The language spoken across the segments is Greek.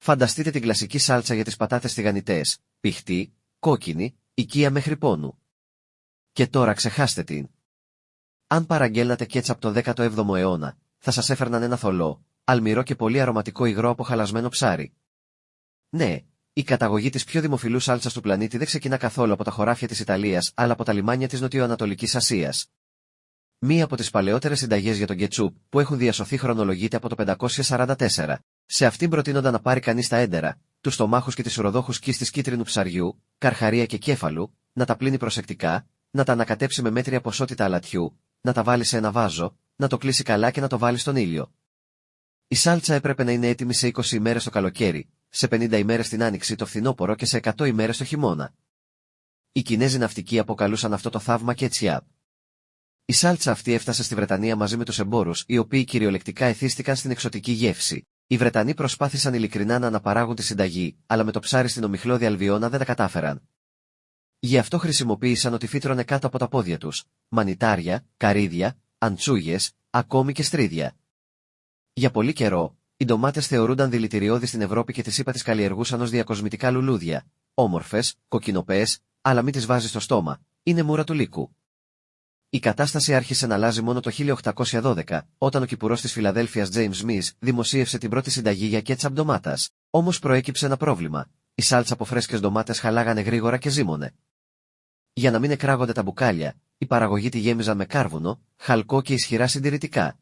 Φανταστείτε την κλασική σάλτσα για τις πατάτες τηγανιτές, πηχτή, κόκκινη, οικία μέχρι πόνου. Και τώρα ξεχάστε την. Αν παραγγέλνατε κέτσαπ το 17ο αιώνα, θα σας έφερναν ένα θολό, αλμυρό και πολύ αρωματικό υγρό από χαλασμένο ψάρι. Ναι, η καταγωγή της πιο δημοφιλούς σάλτσας του πλανήτη δεν ξεκινά καθόλου από τα χωράφια της Ιταλίας, αλλά από τα λιμάνια της Νοτιοανατολικής Ασίας. Μία από τις παλαιότερες συνταγές για τον κετσούπ που έχουν διασωθεί χρονολογείται από το 544. Σε αυτήν προτείνονταν να πάρει κανείς τα έντερα, τους στομάχους και τις ουροδόχους κίστης κίτρινου ψαριού, καρχαρία και κέφαλου, να τα πλύνει προσεκτικά, να τα ανακατέψει με μέτρια ποσότητα αλατιού, να τα βάλει σε ένα βάζο, να το κλείσει καλά και να το βάλει στον ήλιο. Η σάλτσα έπρεπε να είναι έτοιμη σε 20 ημέρες το καλοκαίρι, σε 50 ημέρες την άνοιξη το φθινόπωρο και σε 100 ημέρες το χειμώνα. Οι Κινέζοι ναυτικοί αποκαλούσαν αυτό το θαύμα κέτσιαπ. Η σάλτσα αυτή έφτασε στη Βρετανία μαζί με τους εμπόρους, οι οποίοι κυριολεκτικά εθίστηκαν στην εξωτική γεύση. Οι Βρετανοί προσπάθησαν ειλικρινά να αναπαράγουν τη συνταγή, αλλά με το ψάρι στην ομιχλώδη αλβιώνα δεν τα κατάφεραν. Γι' αυτό χρησιμοποίησαν ό,τι φύτρωνε κάτω από τα πόδια τους: μανιτάρια, καρύδια, αντσούγες, ακόμη και στρίδια. Για πολύ καιρό, οι ντομάτες θεωρούνταν δηλητηριώδεις στην Ευρώπη και τις ΗΠΑ τις καλλιεργούσαν ως διακοσμητικά λουλούδια. Όμορφες, κοκκινοπές, αλλά μην τις βάζεις στο στόμα, είναι μούρα του λύκου. Η κατάσταση άρχισε να αλλάζει μόνο το 1812, όταν ο κηπουρός της Φιλαδέλφειας James Smith δημοσίευσε την πρώτη συνταγή για κέτσαπ ντομάτας. Όμως προέκυψε ένα πρόβλημα: η σάλτσα από φρέσκες ντομάτες χαλάγανε γρήγορα και ζύμωνε. Για να μην εκράγονται τα μπουκάλια, οι παραγωγοί τη γέμιζαν με κάρβουνο, χαλκό και ισχυρά συντηρητικά.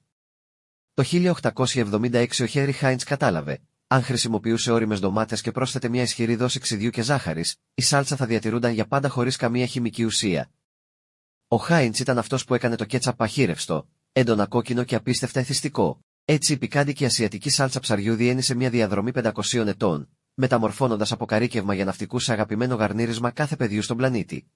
Το 1876 ο Χένρι Χάιντς κατάλαβε: αν χρησιμοποιούσε ώριμες ντομάτες και πρόσθετε μια ισχυρή δόση ξυδιού και ζάχαρης, η σάλτσα θα διατηρούνταν για πάντα χωρίς καμία χημική ουσία. Ο Χάιντς ήταν αυτός που έκανε το κέτσαπ παχύρευστο, έντονα κόκκινο και απίστευτα εθιστικό. Έτσι η πικάντικη ασιατική σάλτσα ψαριού διένυσε μια διαδρομή 500 ετών, μεταμορφώνοντας από καρύκευμα για ναυτικούς σε αγαπημένο γαρνίρισμα κάθε παιδιού στον πλανήτη.